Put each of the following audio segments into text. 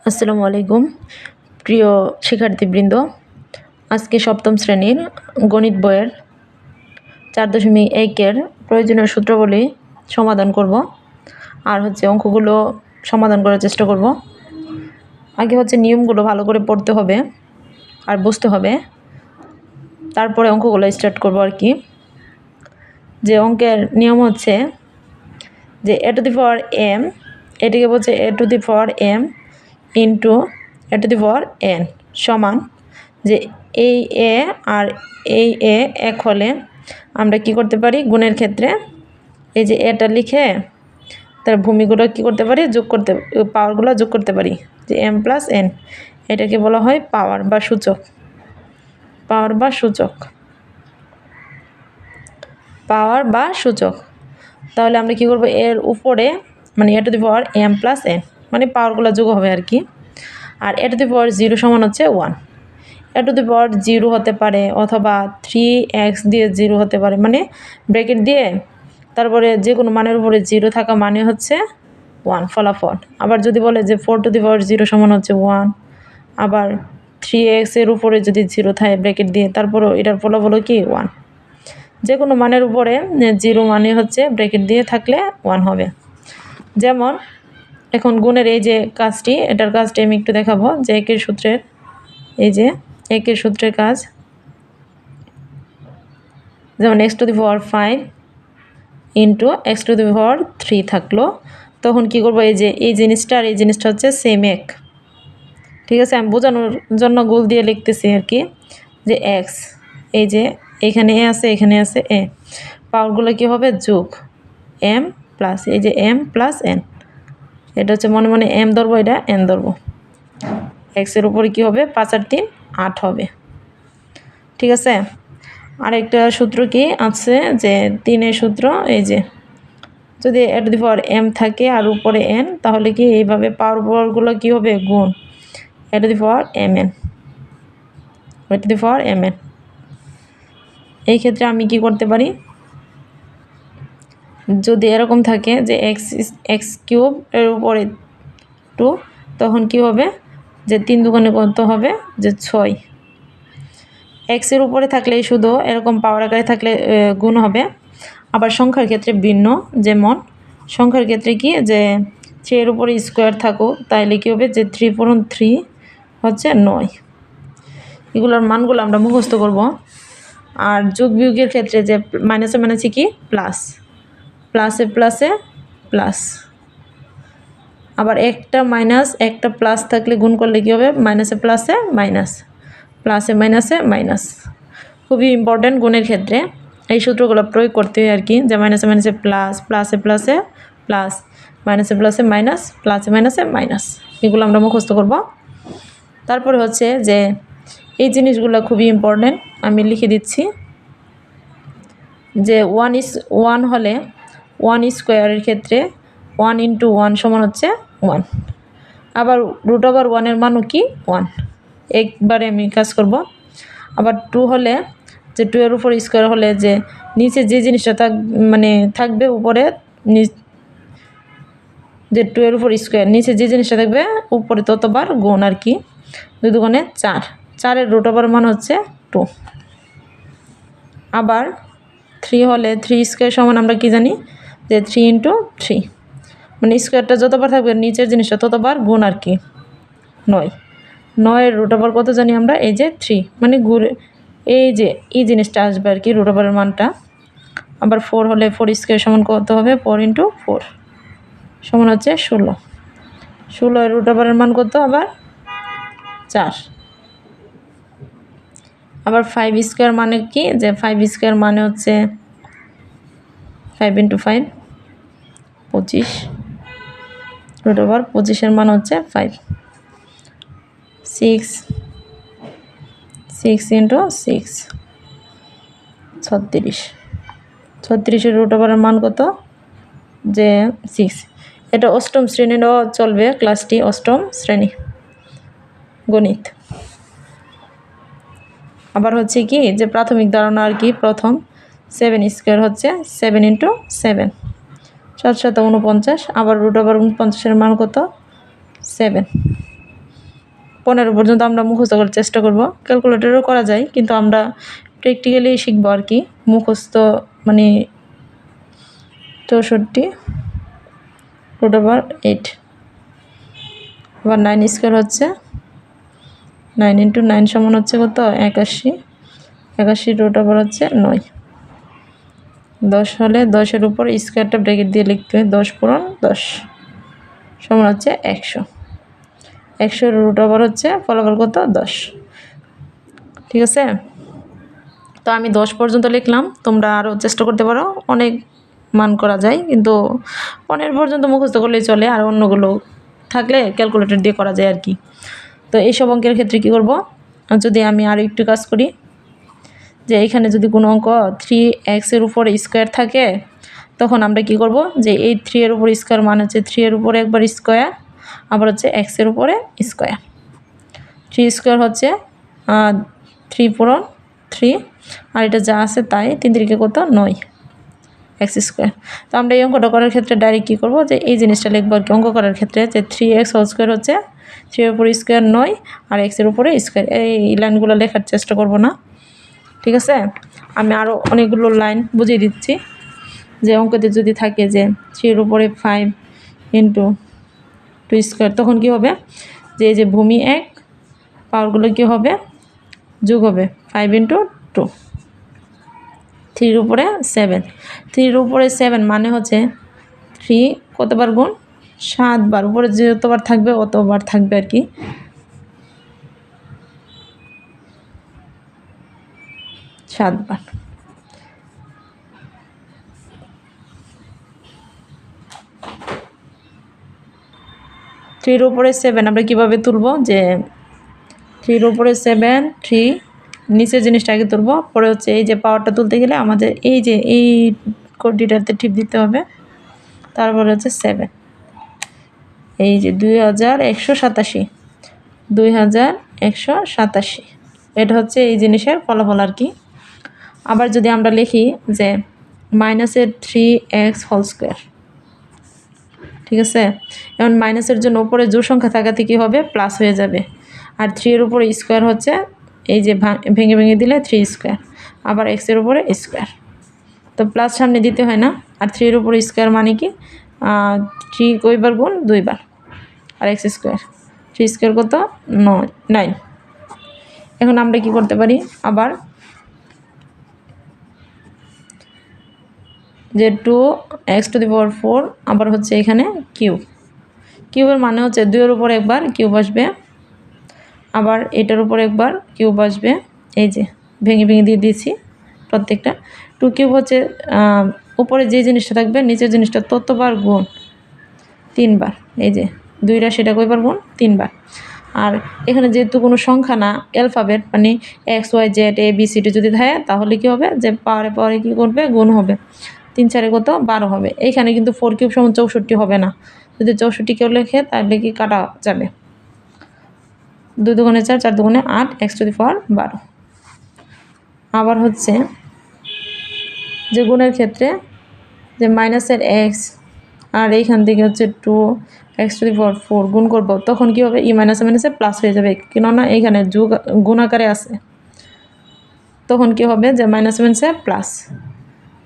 আসসালামু আলাইকুম প্রিয় শিক্ষার্থীবৃন্দ। আজকে সপ্তম শ্রেণীর গণিত বইয়ের 4.1-এর প্রয়োজনীয় সূত্রাবলী সমাধান করব আর অঙ্কগুলো সমাধান করার চেষ্টা করব। আগে নিয়মগুলো ভালো করে পড়তে হবে আর বুঝতে হবে, তারপরে অঙ্কগুলো স্টার্ট করব আর কি। যে অঙ্কের নিয়ম হচ্ছে যে a to the power m, এটিকে বলছে a to the power m into a to the power n সমান যে এই a আর এই a এক হলে আমরা কি করতে পারি, গুণের ক্ষেত্রে এই যে এটা লিখে তার ভূমিগুলো কি করতে পারি, যোগ করতে, পাওয়ারগুলো যোগ করতে পারি। যে m প্লাস n, এটাকে বলা হয় পাওয়ার বা সূচক। পাওয়ার বা সূচক, পাওয়ার বা সূচক। তাহলে আমরা কি করব, এর উপরে মানে a to the power m plus n মানে পাওয়ারগুলো যোগ হবে আর কি। আর a to the power 0 সমান হচ্ছে 1। a to the power 0 হতে পারে অথবা 3x দিয়ে 0 হতে পারে, মানে ব্র্যাকেট দিয়ে তারপরে যে কোনো মানের উপরে 0 থাকা মানে হচ্ছে 1 ফলাফল। আবার যদি বলে যে 4 to the power 0 সমান হচ্ছে 1, আবার 3x এর উপরে যদি 0 থাকে ব্র্যাকেট দিয়ে তারপরও এটার ফলাফল কি 1। যে কোনো মানের উপরে 0 মানে হচ্ছে ব্র্যাকেট দিয়ে থাকলে 1 হবে। যেমন এখন গুণের এই যে কাজটি, এটার কাজটি আমি একটু দেখাবো। যে একের সূত্রের, এই যে একের সূত্রের কাজ, যেমন x to the power 5 into x to the power 3 থাকলো, তখন কি করব, এই যে এই জিনিসটা আর এই জিনিসটা হচ্ছে সেম এক। ঠিক আছে, আমি বোঝানোর জন্য গোল দিয়ে লিখতেছি আর কি। যে x, এই যে এখানে এ আছে এখানে আছে এ, পাওয়ারগুলো কি হবে যোগ m প্লাস এই যে m প্লাস n, এটা হচ্ছে মনে মনে m ধরবো, এটা n ধরবো। x এর উপরে কি হবে, 5 আর 3 8 হবে। ঠিক আছে, আরেকটা সূত্র কি আছে, যে 3-এর সূত্র, এই যে যদি a to the power m থাকে আর উপরে n, তাহলে কি এইভাবে পাওয়ারগুলো কি হবে গুণ a to the power mn, a to the power mn। এই ক্ষেত্রে আমি কি করতে পারি, যদি এরকম থাকে যে x কিউব এর উপরে 2, তখন কি হবে যে 3 দুগুণে কত হবে যে 6। x এর উপরে থাকলে শুধু এরকম পাওয়ার আকারে থাকলে গুণ হবে। আবার সংখ্যার ক্ষেত্রে ভিন্ন, যেমন সংখ্যার ক্ষেত্রে কি যে 3 এর উপরে স্কোয়ার থাকুক, তাইলে কি হবে যে 3 পূরণ 3 হচ্ছে 9। এগুলোর মানগুলো আমরা মুখস্থ করব। আর যোগ বিয়োগের ক্ষেত্রে যে মাইনাসে মাইনাসে কি প্লাস, প্লাসে প্লাসে প্লাস। আবার একটা মাইনাস একটা প্লাস থাকলে গুণ করলে কি হবে, মাইনাসে প্লাসে মাইনাস, প্লাসে মাইনাসে মাইনাস। খুবই ইম্পর্ট্যান্ট গুণের ক্ষেত্রে এই সূত্রগুলো প্রয়োগ করতে হয় আর কি। যে মাইনাসে মাইনাসে প্লাস, প্লাসে প্লাসে প্লাস, মাইনাসে প্লাসে মাইনাস, প্লাসে মাইনাসে মাইনাস, এগুলো আমরা মুখস্থ করব। তারপরে হচ্ছে যে এই জিনিসগুলো খুবই ইম্পর্ট্যান্ট, আমি লিখে দিচ্ছি। যে 1 হলে 1 স্কোয়ারের ক্ষেত্রে 1 ইন্টু 1 সমান হচ্ছে 1। আবার √1 এর মানও কি 1, একবারে আমি কাজ করব। আবার 2 হলে যে 2 এর উপর স্কোয়ার হলে যে নিচে যে জিনিসটা মানে থাকবে উপরে, যে 2 এর উপর স্কোয়ার নিচে যে জিনিসটা থাকবে উপরে ততবার গুণ আর কি। 2 দুগুণে 4, 4 এর √1 মান হচ্ছে 2। আবার 3 হলে 3 স্কোয়ার সমান আমরা কি জানি যে 3 ইন্টু 3, মানে স্কোয়ারটা যতবার থাকবে নিচের জিনিসটা ততবার গুণ আর কি 9। 9 এর √1 কত জানি আমরা, এই যে 3, মানে ঘুরে এই যে এই জিনিসটা আসবে আর কি √1 এর মানটা। আবার 4 হলে 4 স্কোয়ার সমান কত হবে, 4 ইন্টু 4 সমান হচ্ছে 16। 16 এর √1 এর মান কত, আবার 4। আবার 5 স্কোয়ার মানে কি, যে 5 স্কোয়ার মানে হচ্ছে 5 ইন্টু 5 25, √25 এর মান হচ্ছে 5। 6 ইন্টু 6 36, 36 এর √1 এর মান কত, যে 6। এটা অষ্টম শ্রেণীরও চলবে, ক্লাসটি অষ্টম শ্রেণী গণিত। আবার হচ্ছে কি যে প্রাথমিক ধারণা আর কি, প্রথম 7 স্কোয়ার হচ্ছে 7 ইন্টু 7, 7 × 7 = 49। আবার √49 এর মান কত, 7। 15 পর্যন্ত আমরা মুখস্থ করার চেষ্টা করব। ক্যালকুলেটরেও করা যায়, কিন্তু আমরা প্র্যাকটিক্যালি শিখবো আর কি। মুখস্থ মানে 64 √8, আবার 9 স্কোয়ার হচ্ছে 9 × 9 সমান হচ্ছে কত? 81। 81 হচ্ছে 9। 10 হলে 10-এর উপর স্কোয়ারটা ব্র্যাকেট দিয়ে লিখতে হয়। 10 × 10 সমান হচ্ছে 100। 100 হচ্ছে ফলাফল কত? 10। ঠিক আছে, তো আমি 10 পর্যন্ত লিখলাম। তোমরা আরও চেষ্টা করতে পারো, অনেক মান করা যায়, কিন্তু 15 পর্যন্ত মুখস্থ করলেই চলে, আর অন্যগুলো থাকলে ক্যালকুলেটর দিয়ে করা যায় আর কি। তো এইসব অঙ্কের ক্ষেত্রে কী করব, যদি আমি আরও একটু কাজ করি, যে এখানে যদি কোনো অঙ্ক 3x এর উপরে স্কোয়ার থাকে, তখন আমরা কি করব, যে এই 3 এর উপর স্কোয়ার মানে হচ্ছে 3 এর উপরে একবার স্কোয়ার, আবার হচ্ছে x এর উপরে স্কোয়ার। 3 স্কোয়ার হচ্ছে 3 × 3, আর এটা যা আছে তাই, 3 3 কত? 9 x স্কোয়ার। তো আমরা এই অঙ্কটা করার ক্ষেত্রে ডাইরেক্ট কী করবো, যে এই জিনিসটা লিখবো আর কি। অঙ্ক করার ক্ষেত্রে যে 3x হোল স্কোয়ার হচ্ছে 3 এর উপর স্কোয়ার 9, আর x এর উপরে স্কোয়ার। এই লাইনগুলো লেখার চেষ্টা করব না, ঠিক আছে। আমি আরও অনেকগুলো লাইন বুঝিয়ে দিচ্ছি। যে অঙ্কতে যদি থাকে যে 3 এর উপরে 5 × 2 স্কোয়ার, তখন কি হবে, যে এই যে ভূমি 1 পাওয়ারগুলো কি হবে? যোগ হবে 5 × 2। 3 এর উপরে 7, 3 এর উপরে 7 মানে হচ্ছে 3 কতবার গুণ? 7 বার। উপরে যতবার থাকবে অতবার থাকবে আর কি। 7 বার। থ্রির উপরে 7 আমরা কীভাবে তুলব, যে 3 এর উপরে 7, 3 নিচের জিনিসটা আগে তুলব, পরে হচ্ছে এই যে পাওয়ারটা তুলতে গেলে আমাদের এই যে এই কোডিটাতে টিপ দিতে হবে, তারপরে হচ্ছে 7, এই যে 2187, 2187, এটা হচ্ছে এই জিনিসের ফলাফল আর কি। আবার যদি আমরা লিখি যে -3x হোল স্কোয়ার, ঠিক আছে। এখন মাইনাসের জন্য উপরে জোড় সংখ্যা থাকাতে কী হবে? প্লাস হয়ে যাবে। আর 3 এর উপরে স্কোয়ার হচ্ছে এই যে ভেঙে ভেঙে দিলে 3 স্কোয়ার, আবার x এর উপরে স্কোয়ার, তো প্লাস সামনে দিতে হয় না। আর 3 এর উপরে স্কোয়ার মানে কি 3 কয়বার গুণ? 2 বার, আর x স্কোয়ার, 3 স্কোয়ার কত? 9। এখন আমরা কি করতে পারি, আবার যে 2x⁴, আবার হচ্ছে এখানে কিউব। কিউবের মানে হচ্ছে 2 এর উপর একবার কিউব আসবে, আবার এটার উপর একবার কিউব আসবে। এই যে ভেঙে ভেঙে দিয়ে দিয়েছি প্রত্যেকটা। 2 কিউব হচ্ছে উপরে যে জিনিসটা থাকবে নিচের জিনিসটা ততবার গুণ 3 বার। এই যে 2টা সেটা কয়বার গুণ? 3 বার। আর এখানে যেহেতু কোনো সংখ্যা না, অ্যালফাবেট মানে x y z a b c d যদি থাকে, তাহলে কি হবে, যে পাওয়ারে পাওয়ারে কী করবে? গুণ হবে। 3 4 কত? 12 হবে। এইখানে কিন্তু 4 কিউব সমান 64 হবে না। যদি 64 কেউ লেখে তাহলে কি কাটা যাবে? 2 দুগুণে 4, 4 দুগুণে 8, x⁴ 12। আবার হচ্ছে যে গুণের ক্ষেত্রে যে মাইনাসের x আর এইখান থেকে হচ্ছে 2x⁴ গুণ করব, তখন কি হবে? ই মাইনাসে মাইনাসে প্লাস হয়ে যাবে, কেননা এইখানে যোগ গুণ আকারে আছে। তখন কি হবে? যে মাইনাসে মাইনাসে প্লাস,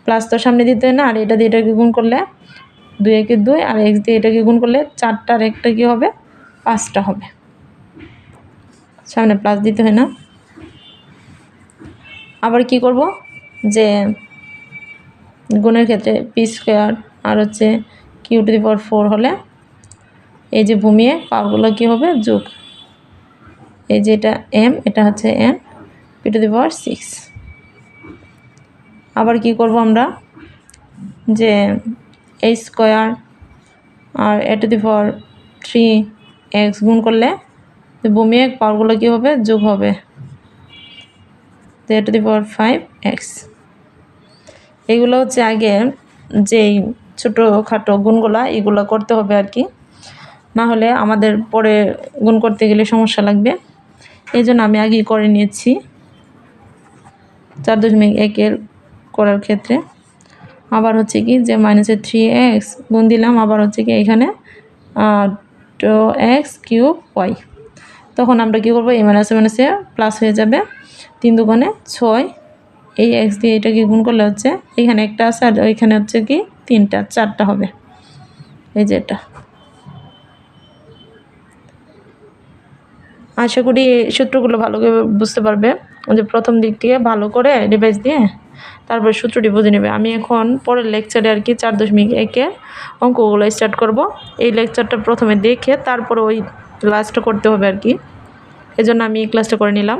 প্লাস তো সামনে দিতে হয় না। আর এটা দিয়ে এটাকে গুণ করলে 2 একে 2, আর x দিয়ে এটাকে গুণ করলে 4টার একটা কী হবে? 5টা হবে, সামনে প্লাস দিতে হয় না। আবার কি করব, যে গুণের ক্ষেত্রে p² আর হচ্ছে q⁴ হলে এই যে ভূমিয়ে পাওয়ারগুলো কী হবে? যোগ। এই যে এটা m, এটা হচ্ছে n, p⁴ 6। আবার কি করব আমরা, যে a² আর a⁴3x গুণ করলে ভূমিয়ে পাওয়ারগুলো কী হবে? যোগ হবে, a⁵5x। এগুলো হচ্ছে আগে যেই ছোটোখাটো গুণগুলা, এগুলো করতে হবে আর কি, না হলে আমাদের পরে গুণ করতে গেলে সমস্যা লাগবে। এই জন্য আমি আগেই করে নিয়েছি 4.1 করার ক্ষেত্রে। আবার হচ্ছে কি, যে -3x গুণ দিলাম, আবার হচ্ছে কি এখানে 2x³ y। তো তখন আমরা কী করবো, এই মাইনাসে মাইনাসে প্লাস হয়ে যাবে। 3 দুগুণে 6, এই এক্স দিয়ে এটাকে গুণ করলে হচ্ছে এখানে একটা আছে আর ওইখানে হচ্ছে কি 3টা, 4টা হবে। এই যে এটা। আশা করি এই সূত্রগুলো ভালো করে বুঝতে পারবে, যে প্রথম দিক থেকে ভালো করে রিভাইজ দিয়ে তারপরে সূত্রটি বুঝে নেবে। আমি এখন পরের লেকচারে আর কি 4.1-এর অঙ্কগুলো স্টার্ট করব। এই লেকচারটা প্রথমে দেখে তারপরে ওই ক্লাসটা করতে হবে আর কি, এজন্য আমি এই ক্লাসটা করে নিলাম।